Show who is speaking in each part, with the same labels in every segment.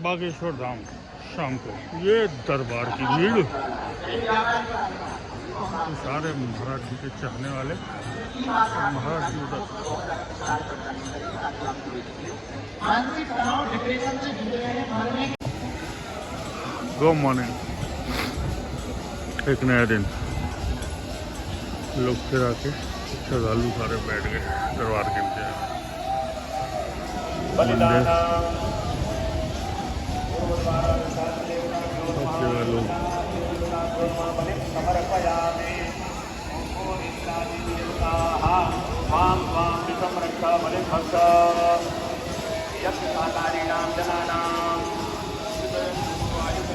Speaker 1: बागेश्वर धाम शाम को। ये दरबार की भीड़, तो सारे महाराज जी के चाहने वाले महाराज जी उधर। गुड मॉर्निंग, एक नया दिन। लोग फिर आके श्रद्धालु सारे बैठ गए दरबार के इंतजार।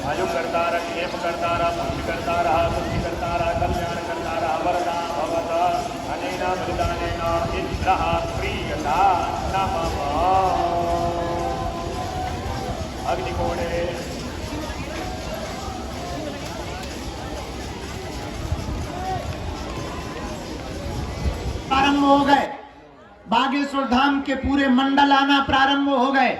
Speaker 2: आयु करतारा, क्षेम करतारा, मुक्ति करतारा, मुक्ति करतारा, कल्याण करतारा, वरदा भवत अनेना बलिदानेन इंद्रः प्रीयता नमः। अग्निकोणे
Speaker 3: प्रारंभ हो गए। बागेश्वर धाम के पूरे मंडल आना प्रारंभ हो गए।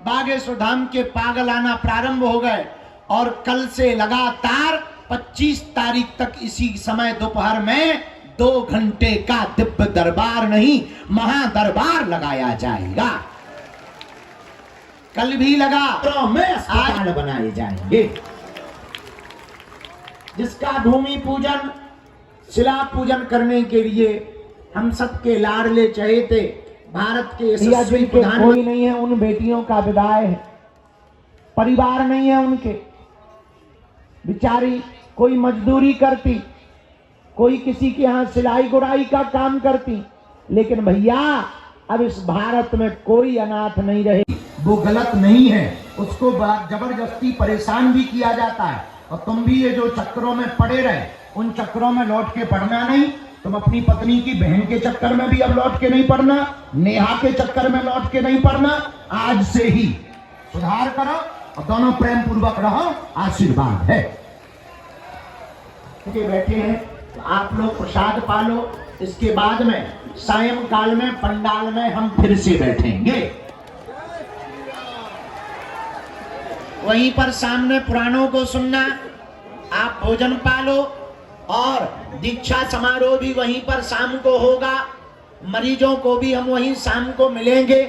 Speaker 3: बागेश्वर धाम के पागल आना प्रारंभ हो गए। और कल से लगातार 25 तारीख तक इसी समय दोपहर में 2 घंटे का दिव्य दरबार नहीं, महादरबार लगाया जाएगा। कल भी लगा, तो में अस्पताल बनाए जाएंगे, जिसका भूमि पूजन, शिला पूजन करने के लिए हम सबके लाडले चहेते भारत के यशस्वी प्रधानमंत्री, कोई नहीं है उन बेटियों का विदाई है, परिवार नहीं है उनके, बेचारी कोई मजदूरी करती, कोई किसी के यहाँ सिलाई गुड़ाई का काम करती, लेकिन भैया अब इस भारत में कोई अनाथ नहीं रहे। वो गलत नहीं है, उसको जबरदस्ती परेशान भी किया जाता है। और तुम भी ये जो चक्करों में पड़े रहे, उन चक्करों में लौट के पड़ना नहीं। तुम अपनी पत्नी की बहन के चक्कर में भी अब लौट के नहीं पड़ना, नेहा के चक्कर में लौट के नहीं पड़ना। आज से ही सुधार करो और दोनों प्रेम पूर्वक रहो, आशीर्वाद है। बैठे हैं तो आप लोग प्रसाद पालो। इसके बाद में सायंकाल में पंडाल में हम फिर से बैठेंगे। वहीं पर सामने पुराणों को सुनना, आप भोजन पालो और दीक्षा समारोह भी वहीं पर शाम को होगा। मरीजों को भी हम वहीं शाम को मिलेंगे,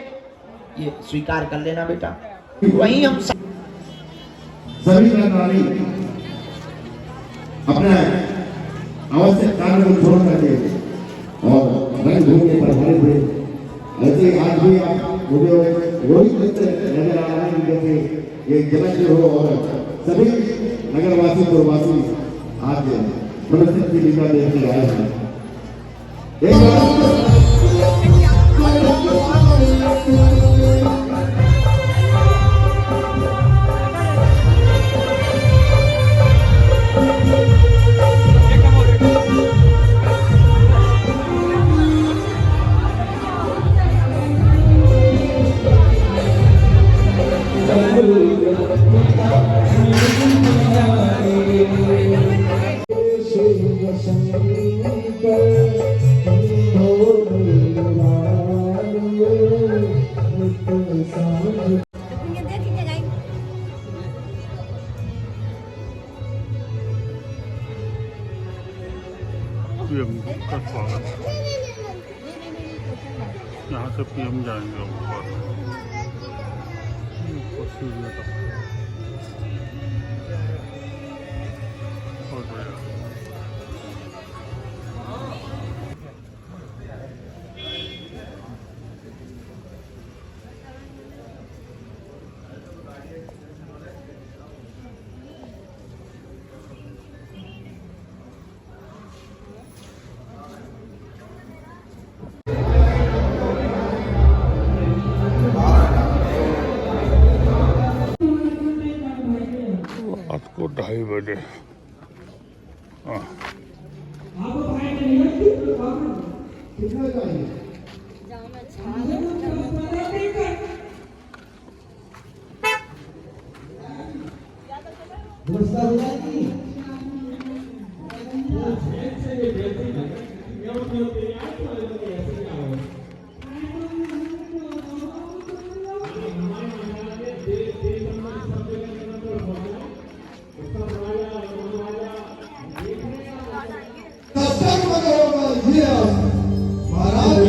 Speaker 3: ये स्वीकार कर लेना बेटा। वहीं हम
Speaker 4: सभी कर्मचारी अपना आवश्यक कार्य को छोड़ करके और रंग भूमि पर भरे हुए, ऐसे आज भी आप वही नजर आ रहे हैं जैसे एक जनक हो। और सभी नगरवासी पुरवासी आज मनुष्य की लीला देखने आए हैं।
Speaker 1: पीएम का स्वागत। यहाँ से पीएम जाएंगे ऊपर। रात को 2:30 बजे।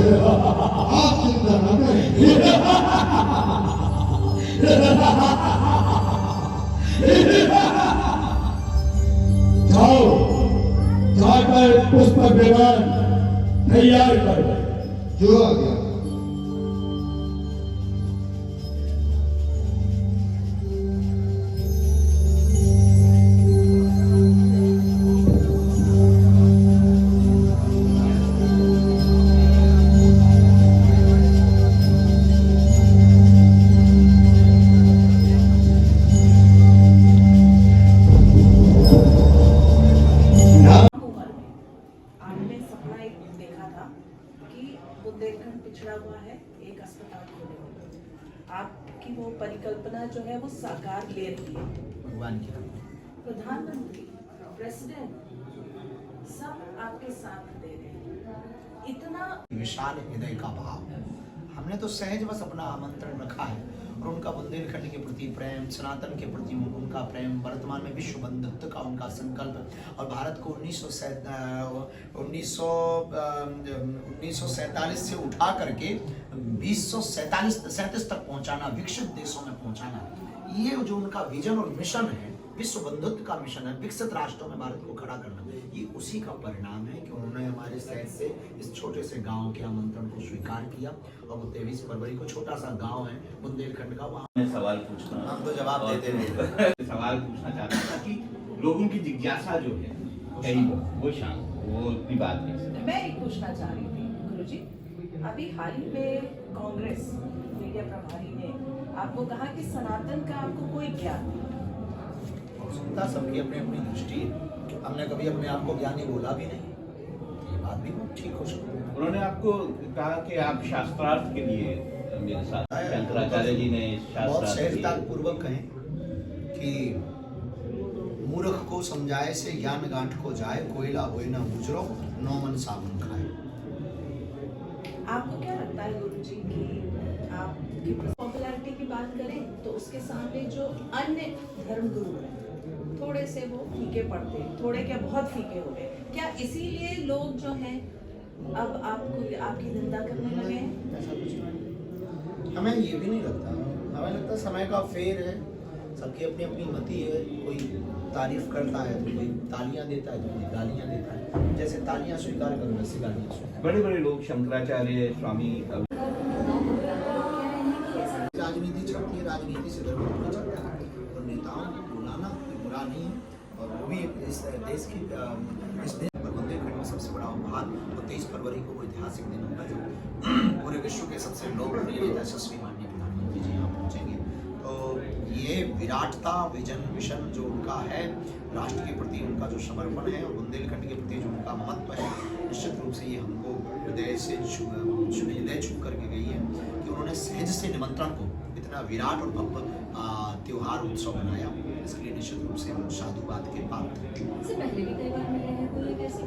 Speaker 4: आप चिंता न करें। जाओ, जाकर पुष्पक विमान तैयार कर दो। जो आ गया।
Speaker 5: आपने सपना एक देखा था कि बुंदेलखंड पिछड़ा हुआ है, एक अस्पताल खोले। आपकी वो परिकल्पना जो है वो साकार ले रही है।
Speaker 6: भगवान की
Speaker 5: प्रधानमंत्री, प्रेसिडेंट सब आपके साथ दे रहे हैं। इतना
Speaker 6: विशाल हृदय का भाव, हमने तो सहज बस अपना आमंत्रण रखा है और उनका बुंदेलखंड के प्रति प्रेम, सनातन के प्रति उनका प्रेम, वर्तमान में विश्व बंधुत्व का उनका संकल्प और भारत को 1947 से उठा करके 2037 तक पहुंचाना, विकसित देशों में पहुंचाना, ये जो उनका विजन और मिशन है, विश्व बंधुत्व का मिशन है, विकसित राष्ट्रों में भारत को खड़ा करना, ये उसी का परिणाम है कि उन्होंने हमारे शहर से इस छोटे से गांव के आमंत्रण को स्वीकार किया और वो 23 फरवरी को छोटा सा गांव है बुंदेलखंड का, वहाँ
Speaker 7: मैं सवाल पूछना,
Speaker 6: हम तो जवाब देते रहे।
Speaker 7: सवाल पूछना चाहता था कि लोगों की जिज्ञासा जो है वो शांत, वो इतनी बात नहीं।
Speaker 5: मैं एक पूछना चाह रही थी गुरुजी, अभी हाल ही में कांग्रेस मीडिया प्रभारी ने आपको कहा कि सनातन का आपको कोई ज्ञान नहीं।
Speaker 6: सुनता सबकी अपनी अपनी दृष्टि है, हमने कभी अपने आप को ज्ञानी बोला भी नहीं, ये बात भी बहुत ठीक हो सकती है।
Speaker 7: उन्होंने आपको कहा कि आप शास्त्रार्थ के लिए मेरे साथ, शंकराचार्य जी ने
Speaker 6: बहुत
Speaker 7: शास्त्रार्थ
Speaker 6: सहजता
Speaker 7: किए।
Speaker 6: पूर्वक कहें कि मूर्ख को समझाए से ज्ञान गांठ को जाए, कोयला होए ना गुजरो, नौ मन साबुन खाए।
Speaker 5: आपको क्या लगता है गुरुजी कि आपकी पॉपुलैरिटी की बात करें तो उसके सामने जो अन्य धर्म गुरु हैं थोड़े से वो फीके पड़ते हैं, थोड़े क्या बहुत फीके हो गए, क्या इसीलिए लोग जो हैं अब आपको आपकी निंदा करने लगे हैं?
Speaker 6: ऐसा कुछ नहीं, हमें ये भी नहीं लगता, हमें लगता समय का फेर है, सबकी अपनी अपनी मति है, कोई तारीफ करता है तो कोई तालियां देता है तो कोई गालियां देता है, जैसे तालियां स्वीकार करो वैसे गालियां स्वीकार।
Speaker 7: बड़े बड़े लोग शंकराचार्य, स्वामी,
Speaker 6: राजनीति चलती है, राजनीति से धर्म नहीं चलता है, और नेताओं को बुलाना बुरा नहीं है, और वो भी इस देश पर बुंदेलखंड में सबसे बड़ा उपहार, तो 23 फरवरी को वो ऐतिहासिक दिन होगा जो पूरे विश्व के सबसे लोकप्रिय नेता यशस्वी माननीय प्रधानमंत्री जी यहाँ पहुँचेंगे। तो ये विराटता, विजन, मिशन जो उनका है, राष्ट्र के प्रति उनका जो समर्पण है और बुंदेलखंड के प्रति जो उनका महत्व है, निश्चित रूप से ये हमको हृदय से हृदय छू करके गई है कि उन्होंने सहज से निमंत्रण को इतना विराट और भव्य त्योहार उत्सव बनाया, इसके लिए निश्चित रूप से हम साधुवाद के पात्र हैं।
Speaker 5: इससे पहले भी कई बार मिले हैं, तो ये कैसी